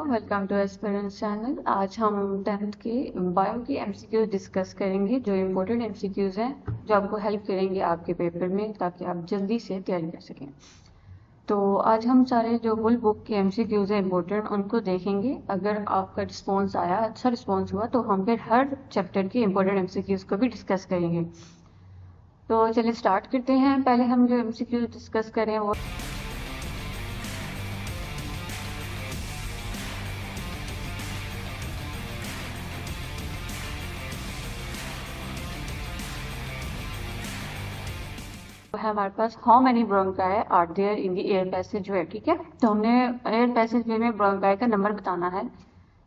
Welcome to एस्पिरेंस channel. आज हम 10th के बायो के एमसीक्यूज डिस्कस करेंगे, जो इम्पोर्टेंट एमसीक्यूज हैं जो आपको हेल्प करेंगे आपके पेपर में, ताकि आप जल्दी से तैयारी कर सकें। तो आज हम सारे जो फुल बुक के एमसीक्यूज हैं इम्पोर्टेंट, उनको देखेंगे। अगर आपका रिस्पॉन्स आया, अच्छा रिस्पॉन्स हुआ, तो हम फिर हर चैप्टर के इम्पोर्टेंट एमसीक्यूज को भी डिस्कस करेंगे। तो चलिए स्टार्ट करते हैं। पहले हम जो एमसीक्यूज डिस्कस करें वो है हमारे पास how many bronchi are there in the air passage way. ठीक है, तो हमने एयर पैसेज वे में ब्रोंकाई का नंबर बताना है।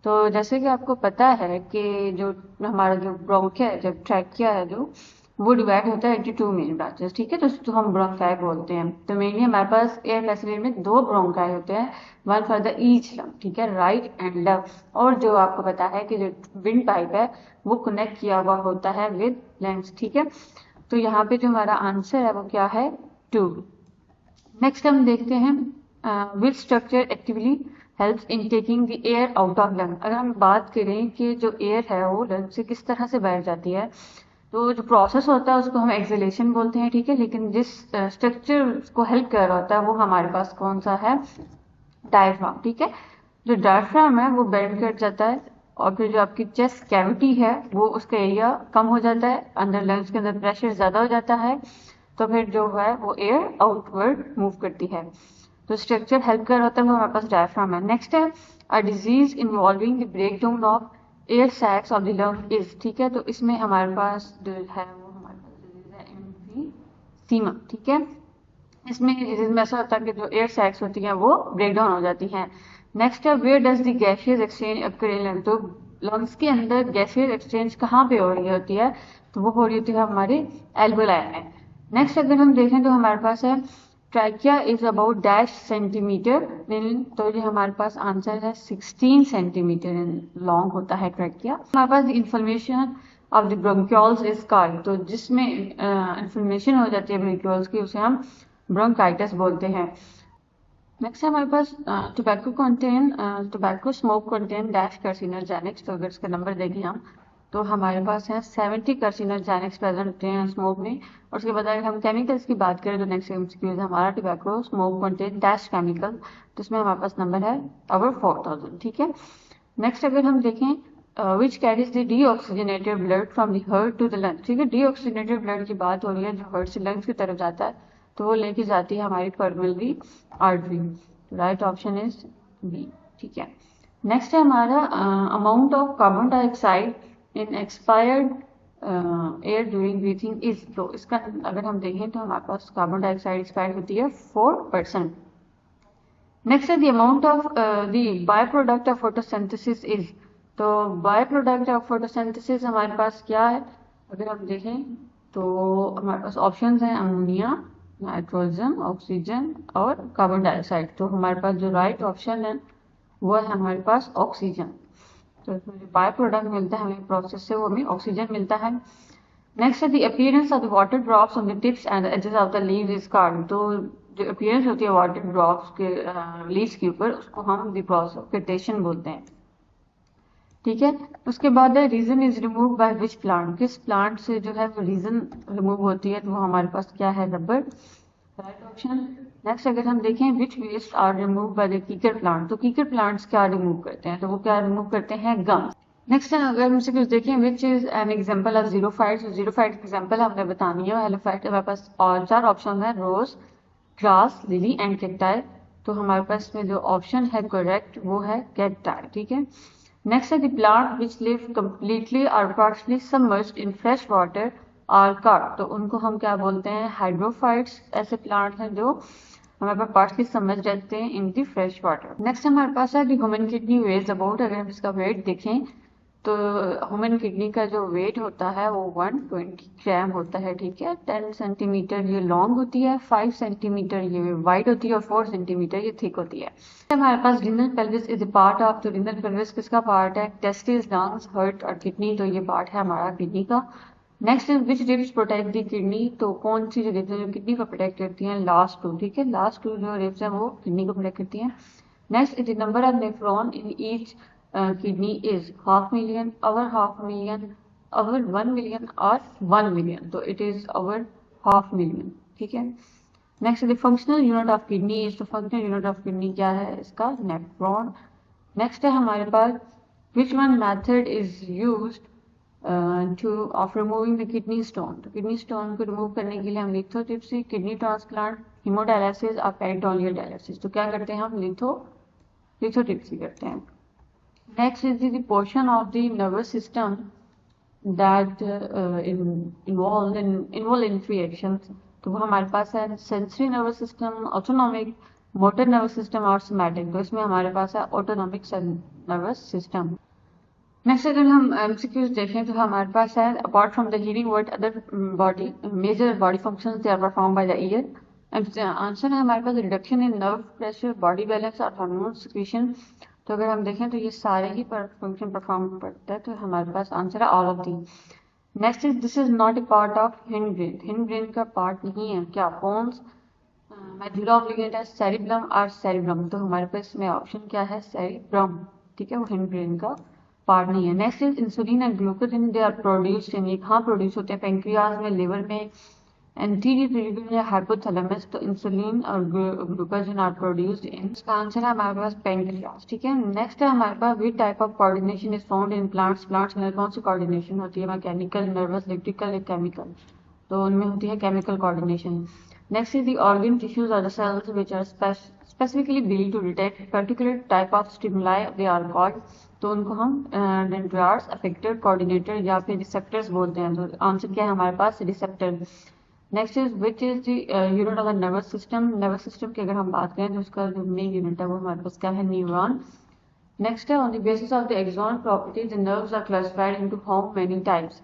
तो जैसे कि आपको पता है कि जो हमारा जो ब्रोंकिया है, जो ट्रैकिया है, जो वो डिवाइड होता है इंटू 2 मेन ब्रांचेस। ठीक है, तो हम ब्रोंकाई बोलते हैं। तो मेनली हमारे पास एयर पैसेज वे में 2 ब्रोंकाई होते हैं, one for the each lung. ठीक है, राइट एंड लेफ्ट। और जो आपको पता है कि जो विंड पाइप है वो कनेक्ट किया हुआ होता है विद लंग्स। ठीक है, तो यहाँ पे जो हमारा आंसर है वो क्या है, 2। नेक्स्ट हम देखते हैं which structure actively helps in taking the air out of lung. अगर हम बात करें कि जो एयर है वो लंग से किस तरह से बाहर जाती है, तो जो प्रोसेस होता है उसको हम एक्सहेलेशन बोलते हैं। ठीक है, लेकिन जिस स्ट्रक्चर को हेल्प कर रहा होता है वो हमारे पास कौन सा है, डायफ्राम। ठीक है, जो डायफ्राम है वो बेंड कर जाता है, और फिर जो आपकी चेस्ट कैविटी है वो उसका एरिया कम हो जाता है, अंदर लंग्स के अंदर प्रेशर ज्यादा हो जाता है, तो फिर जो है वो एयर आउटवर्ड मूव करती है। तो स्ट्रक्चर हेल्प कर होता है वो हमारे पास डायफ्राम है। नेक्स्ट है a disease involving the break down of air sacs of the lung is. ठीक है, तो इसमें हमारे पास जो है वो हमारे पास डिजीज है एम्फीसीमा। ठीक है, इसमें डिजीज में ऐसा होता है कि जो एयर सैक्स होती हैं वो ब्रेक डाउन हो जाती हैं। नेक्स्ट है where does the gaseous exchange occur in lung. तो लंग्स के अंदर गैसियस एक्सचेंज कहाँ पे हो रही होती है, तो वो हो रही होती है हमारे एल्वेलाई में। नेक्स्ट अगर हम देखें तो हमारे पास है trachea is about dash centimetre इन, तो ये हमारे पास आंसर है 16 सेंटीमीटर इन लॉन्ग होता है ट्रैकिया। हमारे पास information of the bronchioles is called, तो जिसमें इंफॉर्मेशन हो जाती है ब्रोंक्यूल्स की उसे हम ब्रोंकाइटिस बोलते हैं। नेक्स्ट है हमारे पास टोबैको स्मोक कंटेन डैश कार्सिनोजेनिक्स। तो अगर इसका नंबर देखें हम, तो हमारे पास है 70 कार्सिनोजेनिक्स प्रेजेंट होते हैं स्मोक में। और उसके बाद अगर हम केमिकल्स की बात करें तो नेक्स्ट एमसीक्यू हमारा tobacco smoke contain dash chemical, तो इसमें हमारे पास नंबर है ओवर 4000। ठीक है, नेक्स्ट अगर हम देखें which carries the deoxygenated blood from the heart to the lungs. ठीक है, डीऑक्सीजनेटेड ब्लड की बात हो रही है, जो हार्ट से लंग्स की तरफ जाता है, तो वो लेके जाती है हमारी pulmonary artery. Right option is B. ठीक है, नेक्स्ट है हमारा amount of carbon dioxide in expired air during breathing is. तो इसका अगर हम देखें तो हमारे पास कार्बन डाइऑक्साइड एक्सपायर होती है 4%। नेक्स्ट है the amount of the by product of photosynthesis is. तो बाय प्रोडक्ट ऑफ फोटोसिंथेसिस हमारे पास क्या है, अगर हम देखें तो हमारे पास ऑप्शंस हैं अमोनिया, नाइट्रोजन, ऑक्सीजन और कार्बन डाइऑक्साइड। तो हमारे पास जो राइट ऑप्शन है वो है हमारे पास ऑक्सीजन। तो इसमें जो बाय प्रोडक्ट मिलता है हमें प्रोसेस से, वो हमें ऑक्सीजन मिलता है। नेक्स्ट है the appearance of the water drops on the tips and edges of the leaves is called. तो जो अपीयरेंस होती है वाटर ड्रॉप्स के लीव्स के ऊपर, उसको हम द प्रोसेस ऑफ फिल्ट्रेशन बोलते हैं। ठीक है, उसके बाद resin is remove by which plant. किस प्लांट से जो है वो रीजन रिमूव होती है, तो वो हमारे पास क्या है, रबर। Right option. नेक्स्ट अगर हम देखें which waste are remove by the कीकर प्लांट। तो कीकर प्लांट्स क्या रिमूव करते हैं, तो वो क्या रिमूव करते हैं, गम। नेक्स्ट अगर हमसे कुछ देखें which is an example of xerophyte. तो जीरोफाइट एग्जांपल हमने बतानी है हेलोफाइट। हमारे पास और 4 ऑप्शन है, रोज, ग्रास, लिली एंड कैक्टाई। तो हमारे पास में जो ऑप्शन है करेक्ट वो है कैक्टाई। ठीक है, नेक्स्ट है the plant which live completely और partially submerged in fresh water और कार्ड। तो उनको हम क्या बोलते हैं, हाइड्रोफाइट्स। ऐसे प्लांट हैं जो हमारे पास पार्शली सबमर्ज्ड रहते हैं इन दी फ्रेश वाटर। नेक्स्ट हमारे पास है the human kidney ways about. अगर हम इसका वेट देखें तो ह्यूमन किडनी का जो वेट होता है वो 120 ग्राम होता है। ठीक है, 10 सेंटीमीटर ये लॉन्ग होती है, 5 सेंटीमीटर ये वाइड होती है और 4 सेंटीमीटर ये थिक होती है। हमारे पास renal pelvis is a part of. तो रीनल पेल्विस किसका पार्ट है, टेस्टिस, लंग्स, हार्ट और किडनी। तो ये पार्ट है हमारा किडनी का। Next is which ribs protect the kidney. तो कौन सी जो रिब्स जो किडनी को प्रोटेक्ट करती हैं, लास्ट 2। ठीक है, लास्ट 2 जो रिब्स हैं वो किडनी को प्रोटेक्ट करती हैं। Next the number of nephron in each kidney is 500,000, over 500,000, over 1 million और 1 million, तो इट इज over 500,000, ठीक है। Next the functional unit of kidney is, तो फंक्शनल यूनिट ऑफ किडनी क्या है इसका, नेफ्रॉन। नेक्स्ट है हमारे पास which one method is used to of removing the kidney stone, तो किडनी स्टोन को रिमूव करने के लिए हम लिथोट्रिप्सी, किडनी ट्रांसप्लांट, हीमोडायलिसिस और पेरिटोनियल डायलिसिस, तो क्या करते हैं हम, लिथोट्रिप्सी करते हैं। Next is the portion of the nervous system that involuntary actions, तो वो हमारे पास है sensory nervous system, autonomic, motor nervous system और सोमैटिक, तो इसमें हमारे पास है ऑटोनॉमिक नर्वस सिस्टम। नेक्स्ट अगर हम एमसीक्यूज देखें तो हमारे पास है apart from the hearing what other body major body functions they are perform by the ear. Answer है हमारे पास reduction in nerve pressure, body balance और हार्मोन सिक्रीशन, तो अगर हम देखें तो ये सारे ही फंक्शन परफॉर्म करता है, तो हमारे पास आंसर है all of the. Next is this is not a part of hind brain, hind brain का पार्ट नहीं है क्या, बोन्स, मेडुला ऑब्लिंगेटा, सेरिब्रम और सेरिब्रम, तो हमारे पास इसमें ऑप्शन क्या है, सेरिब्रम, ठीक है, वो हिंड ब्रेन का पार्ट नहीं है। Next is insulin and glucagon they are produced in, ये कहाँ प्रोड्यूस होते हैं, पेंक्रियाज में, लिवर में, एंटीरियर या हाइपोथैलेमस, तो इंसुलिन और ग्लूकोजिन आर प्रोड्यूस्ड इन, इसका आंसर है हमारे पास पेंक्रियाज, ठीक है। नेक्स्ट है हमारे पास which type of coordination is found in plants, plants में कौन सी कोऑर्डिनेशन होती है, मैकेनिकल, नर्वस, इलेक्ट्रिकल या केमिकल, तो उनमें होती है chemical coordination. Next is the organ tissues are the cells which are specifically build to detect particular type of stimuli, they are called, तो उनको हम डेंड्राइट्स, अफेक्टर, कोऑर्डिनेटर या फिर रिसेप्टर्स बोलते हैं, तो आंसर क्या है हमारे पास, receptor. Next is which is the unit of the nervous system, nervous system की अगर हम बात करें तो उसका जो मेन यूनिट है वो हमारे पास क्या है, न्यूरॉन। नेक्स्ट है on the basis of the axon properties the nerves are classified into how many types,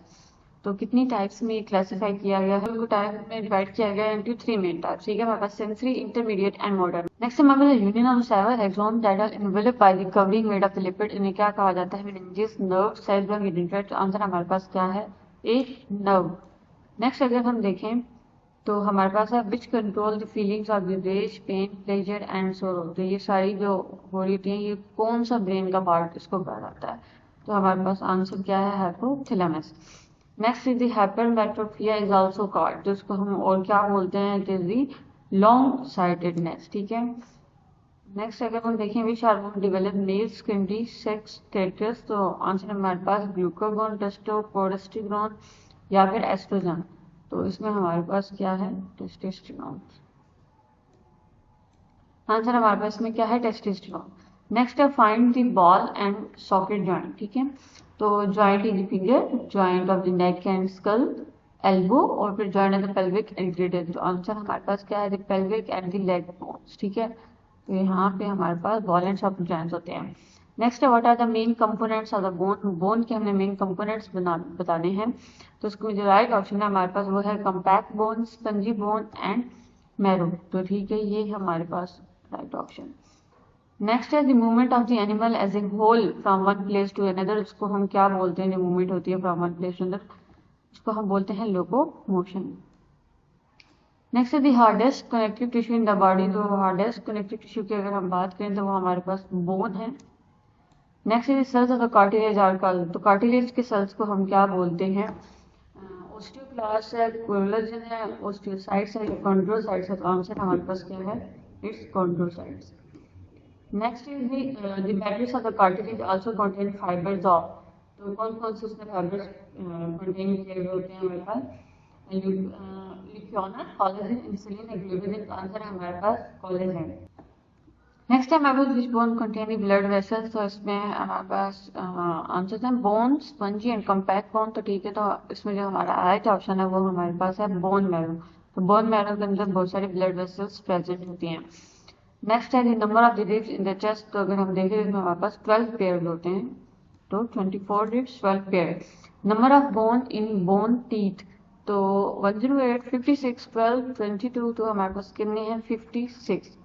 तो कितनी टाइप्स में ये क्लासिफाई किया गया है, उनको टाइप में डिवाइड किया गया है इनटू 3 मेन टाइप्स, ठीक है, हमारे पास sensory, intermediate and motor. Next हमारे पास union of seven axon that are enveloped by the covering made of the lipid, इन्हें क्या कहा जाता है, मेनिंजेस, नर्व, सेरिब्रम, डेंड्राइट, तो आंसर हमारे पास क्या है, एक नर्व। नेक्स्ट अगर हम देखें तो हमारे पास है which control the feelings of the rage, pain, pleasure and sorrow, तो ये सारी जो हो रही होती हैं ये कौन सा ब्रेन का पार्ट इसको कहा जाता है, तो हमारे पास आंसर क्या है, hypothalamus. Next is the hypermetropia is also called, तो इसको हम और क्या बोलते हैं, it is the long sightedness, ठीक है। नेक्स्ट अगर हम देखें which hormone develop male secondary sex characters, तो आंसर हमारे पास ग्लूकागोन, टेस्टोस्टेरोन या फिर एस्ट्रोजन, तो इसमें हमारे पास क्या है, टेस्टोस्टेरोन, आंसर हमारे पास में क्या है, टेस्टोस्टेरोन। नेक्स्ट है find the ball and socket joint, ठीक है, तो joint in the finger, joint of the neck and skull, elbow और फिर joint of the pelvic and greater, तो आंसर हमारे पास क्या है, the pelvic and the leg bones, ठीक है, तो यहाँ पे हमारे पास बॉल एंड सॉकेट जॉइंट्स होते हैं। नेक्स्ट है what are the main components of the bone, bone के हमने मेन कंपोनेंट्स बताने हैं, तो उसमें जो राइट ऑप्शन है हमारे पास वो है compact bone, spongy bone and marrow, तो ठीक है, ये हमारे पास राइट ऑप्शन। नेक्स्ट है the movement of the animal as a whole from one place to another, इसको हम क्या बोलते हैं, जो मूवमेंट होती है from one place to another, इसको हम बोलते हैं लोकोमोशन। नेक्स्ट है the hardest connective tissue in the body, तो हार्डेस्ट कनेक्टिव टिश्यू की अगर हम बात करें तो वो हमारे पास बोन है। Next is cells of the cartilage are called, तो कार्टिलेज के सेल्स को हम क्या बोलते हैं, ओस्टियोक्लास्ट है, कोलेजन है, ओस्टियोसाइट्स है, कॉन्ड्रोसाइट्स है, तो आंसर हमारे पास क्या है, it's chondrocytes. Next is the batteries of the cartilage also contain fibres of, तो कौन कौन से उसमें फाइबर्स कंटेन किए हुए होते हैं हमारे पास, लिथ्योना, कोलेजन, इंसुलिन, ग्लूकोजिन, तो आंसर है हमारे पास कोलेजन। नेक्स्ट है हमारे पास विच बोन कंटेन ब्लड वेसल्स, तो इसमें हमारे पास आंसर है bone, spongy and compact bone, तो ठीक है, तो इसमें जो हमारा राइट ऑप्शन है वो हमारे पास है बोन मैरो, तो बोन मैरो के अंदर बहुत सारी ब्लड वेसल्स प्रेजेंट होती हैं। नेक्स्ट है the number of the ribs in the chest, तो अगर हम देखें इसमें हमारे पास 12 पेयर होते हैं, तो 24 ribs 12 pair. Number of bone in bone teeth, तो 108, 56, 12, 22, तो हमारे पास कितने हैं, 56।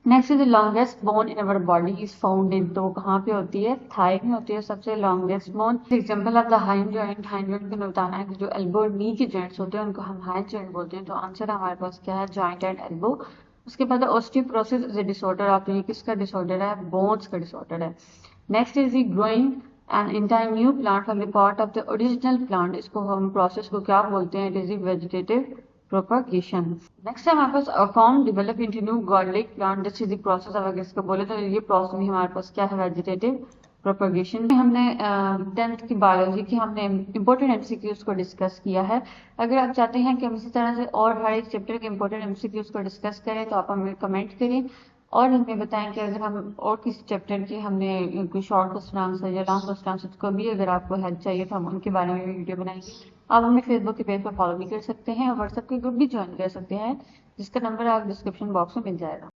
Next is the longest bone in our body is found इन, तो कहाँ पे होती है, थाई में होती है सबसे longest bone. Example of the hind joint, hind joint को बताना है कि जो एल्बो और नी के जॉइंट्स होते हैं उनको हम हाइंड जॉइंट बोलते हैं, तो आंसर हमारे पास क्या है, जॉइंट एंड एल्बो। उसके बाद osteoporosis is a disorder of, ये किसका डिसऑर्डर है, बोन्स का डिसऑर्डर है। Next is the growing and entire new plant from the part of the original plant, इसको हम प्रोसेस को क्या बोलते हैं, it is vegetative propagation. Next है हमारे पास form develop into new godlike plant, this is the process of, अगर इसको बोले तो ये प्रोसेस भी हमारे पास क्या है, वेजिटेटिव प्रोपगेशन। में हमने 10th की बायोलॉजी की हमने इंपॉर्टेंट एमसीक्यूज को डिस्कस किया है। अगर आप चाहते हैं कि हम इसी तरह से और हर एक चैप्टर के इंपॉर्टेंट एमसीक्यूज को डिस्कस करें तो आप हमें कमेंट करें और हमें बताएं कि अगर हम और किसी चैप्टर की हमने कोई शॉर्ट क्वेश्चन आंसर या लॉन्ग क्वेश्चन आंसर को भी अगर आपको हेल्प चाहिए तो हम उनके बारे में भी वीडियो बनाएंगे। आप हमें फेसबुक के पेज पर फॉलो भी कर सकते हैं और व्हाट्सएप के ग्रुप भी ज्वाइन कर सकते हैं, जिसका नंबर आप डिस्क्रिप्शन बॉक्स में मिल जाएगा।